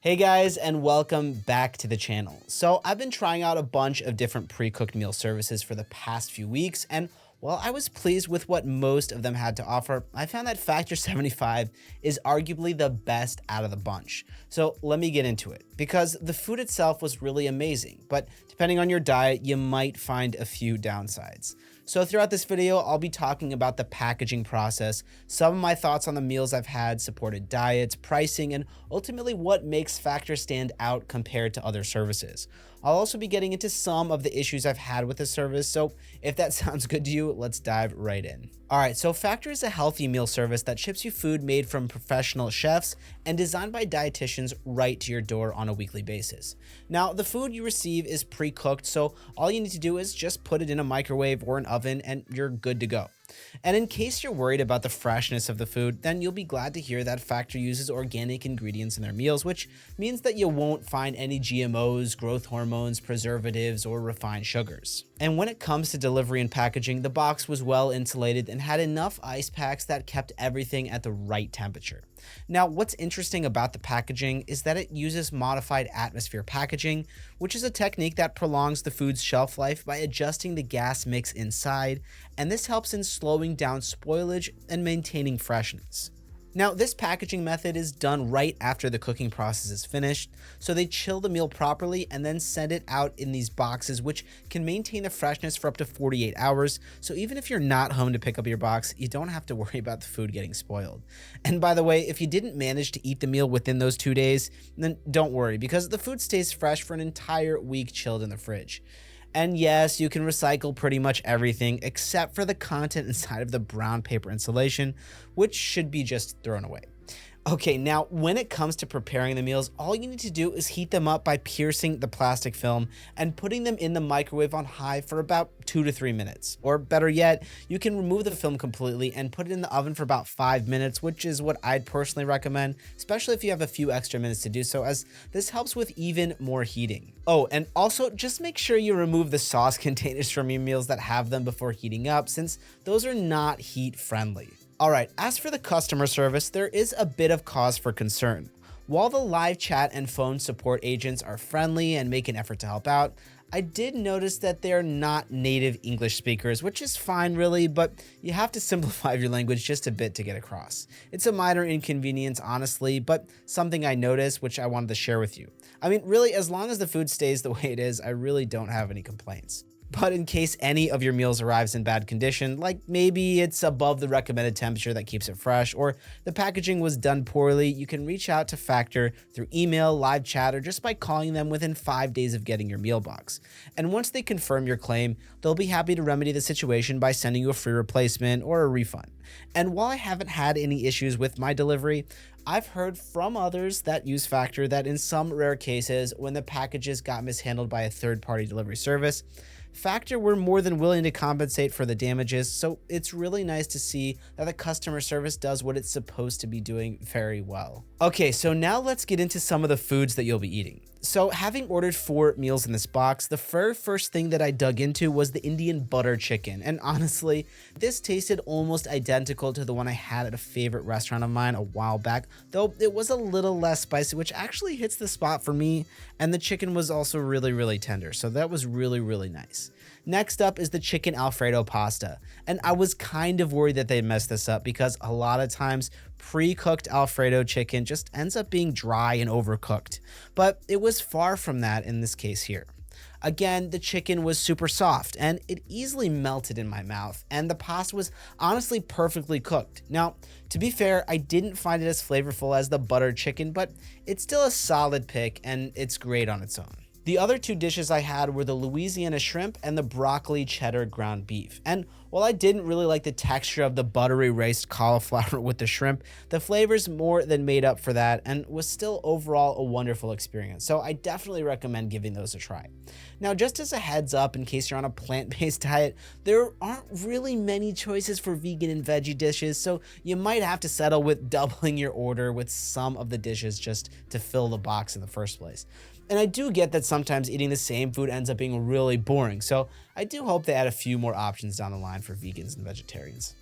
Hey guys, and welcome back to the channel. So I've been trying out a bunch of different pre-cooked meal services for the past few weeks, and while I was pleased with what most of them had to offer, I found that Factor75 is arguably the best out of the bunch. So let me get into it, because the food itself was really amazing, but depending on your diet, you might find a few downsides. So throughout this video, I'll be talking about the packaging process, some of my thoughts on the meals I've had, supported diets, pricing, and ultimately what makes Factor stand out compared to other services. I'll also be getting into some of the issues I've had with the service, so if that sounds good to you, let's dive right in. Alright, so Factor is a healthy meal service that ships you food made from professional chefs and designed by dietitians right to your door on a weekly basis. Now, the food you receive is pre-cooked, so all you need to do is just put it in a microwave or an oven and you're good to go. And in case you're worried about the freshness of the food, then you'll be glad to hear that Factor uses organic ingredients in their meals, which means that you won't find any GMOs, growth hormones, preservatives, or refined sugars. And when it comes to delivery and packaging, the box was well insulated and had enough ice packs that kept everything at the right temperature. Now, what's interesting about the packaging is that it uses modified atmosphere packaging, which is a technique that prolongs the food's shelf life by adjusting the gas mix inside, and this helps in slowing down spoilage and maintaining freshness. Now, this packaging method is done right after the cooking process is finished, so they chill the meal properly and then send it out in these boxes, which can maintain the freshness for up to 48 hours, so even if you're not home to pick up your box, you don't have to worry about the food getting spoiled. And by the way, if you didn't manage to eat the meal within those 2 days, then don't worry, because the food stays fresh for an entire week chilled in the fridge. And yes, you can recycle pretty much everything except for the content inside of the brown paper insulation, which should be just thrown away. Okay, now when it comes to preparing the meals, all you need to do is heat them up by piercing the plastic film and putting them in the microwave on high for about 2 to 3 minutes. Or better yet, you can remove the film completely and put it in the oven for about 5 minutes, which is what I'd personally recommend, especially if you have a few extra minutes to do so, as this helps with even more heating. Oh, and also just make sure you remove the sauce containers from your meals that have them before heating up, since those are not heat friendly. Alright, as for the customer service, there is a bit of cause for concern. While the live chat and phone support agents are friendly and make an effort to help out, I did notice that they're not native English speakers, which is fine really, but you have to simplify your language just a bit to get across. It's a minor inconvenience, honestly, but something I noticed, which I wanted to share with you. I mean, really, as long as the food stays the way it is, I really don't have any complaints. But in case any of your meals arrives in bad condition, like maybe it's above the recommended temperature that keeps it fresh, or the packaging was done poorly, you can reach out to Factor through email, live chat, or just by calling them within 5 days of getting your meal box. And once they confirm your claim, they'll be happy to remedy the situation by sending you a free replacement or a refund. And while I haven't had any issues with my delivery, I've heard from others that use Factor that in some rare cases, when the packages got mishandled by a third-party delivery service, Factor were more than willing to compensate for the damages, so it's really nice to see that the customer service does what it's supposed to be doing very well. Okay, so now let's get into some of the foods that you'll be eating. So having ordered 4 meals in this box, the very first thing that I dug into was the Indian butter chicken, and honestly, this tasted almost identical to the one I had at a favorite restaurant of mine a while back, though it was a little less spicy, which actually hits the spot for me, and the chicken was also really tender, so that was really nice. Next up is the chicken Alfredo pasta, and I was kind of worried that they'd mess this up because a lot of times pre-cooked Alfredo chicken just ends up being dry and overcooked, but it was far from that in this case here. Again, the chicken was super soft and it easily melted in my mouth, and the pasta was honestly perfectly cooked. Now, to be fair, I didn't find it as flavorful as the buttered chicken, but it's still a solid pick and it's great on its own. The other 2 dishes I had were the Louisiana shrimp and the broccoli cheddar ground beef. And while I didn't really like the texture of the buttery riced cauliflower with the shrimp, the flavors more than made up for that and was still overall a wonderful experience. So I definitely recommend giving those a try. Now, just as a heads up, in case you're on a plant-based diet, there aren't really many choices for vegan and veggie dishes, so you might have to settle with doubling your order with some of the dishes just to fill the box in the first place. And I do get that sometimes eating the same food ends up being really boring, so I do hope they add a few more options down the line for vegans and vegetarians.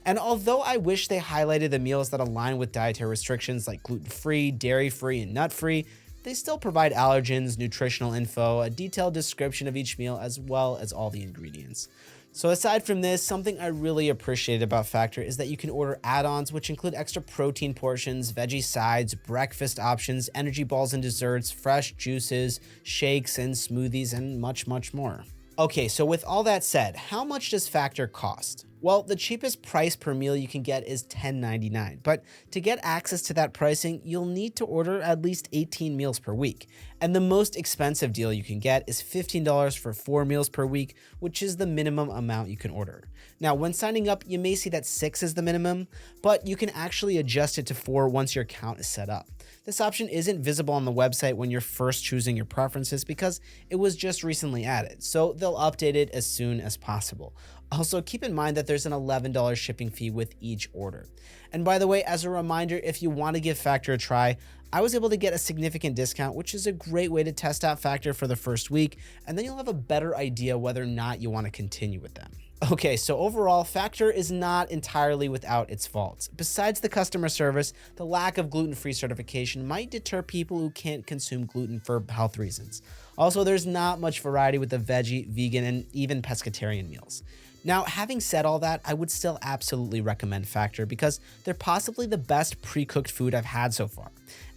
And although I wish they highlighted the meals that align with dietary restrictions like gluten-free, dairy-free, and nut-free, they still provide allergens, nutritional info, a detailed description of each meal, as well as all the ingredients. So aside from this, something I really appreciate about Factor is that you can order add-ons, which include extra protein portions, veggie sides, breakfast options, energy balls and desserts, fresh juices, shakes and smoothies, and much, much more. Okay, so with all that said, how much does Factor cost? Well, the cheapest price per meal you can get is $10.99, but to get access to that pricing, you'll need to order at least 18 meals per week. And the most expensive deal you can get is $15 for 4 meals per week, which is the minimum amount you can order. Now, when signing up, you may see that 6 is the minimum, but you can actually adjust it to 4 once your account is set up. This option isn't visible on the website when you're first choosing your preferences because it was just recently added, so they'll update it as soon as possible. Also, keep in mind that there's an $11 shipping fee with each order. And by the way, as a reminder, if you want to give Factor a try, I was able to get a significant discount, which is a great way to test out Factor for the first week, and then you'll have a better idea whether or not you want to continue with them. Okay, so overall, Factor is not entirely without its faults. Besides the customer service, the lack of gluten-free certification might deter people who can't consume gluten for health reasons. Also, there's not much variety with the veggie, vegan, and even pescatarian meals. Now, having said all that, I would still absolutely recommend Factor because they're possibly the best pre-cooked food I've had so far.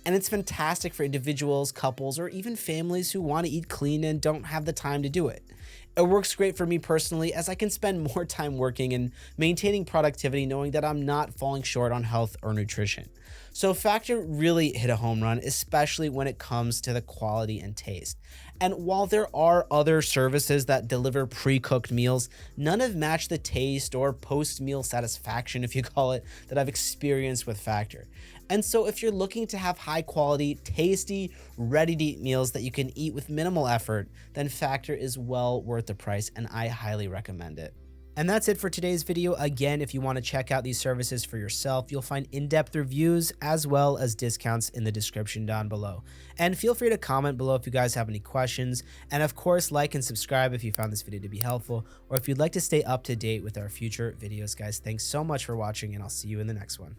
And it's fantastic for individuals, couples, or even families who want to eat clean and don't have the time to do it. It works great for me personally as I can spend more time working and maintaining productivity knowing that I'm not falling short on health or nutrition. So Factor really hit a home run, especially when it comes to the quality and taste. And while there are other services that deliver pre-cooked meals, none have matched the taste or post-meal satisfaction, if you call it, that I've experienced with Factor. And so if you're looking to have high quality, tasty, ready-to-eat meals that you can eat with minimal effort, then Factor is well worth the price and I highly recommend it. And that's it for today's video. Again, if you want to check out these services for yourself, you'll find in-depth reviews as well as discounts in the description down below. And feel free to comment below if you guys have any questions. And of course, like and subscribe if you found this video to be helpful, or if you'd like to stay up to date with our future videos, guys. Thanks so much for watching, and I'll see you in the next one.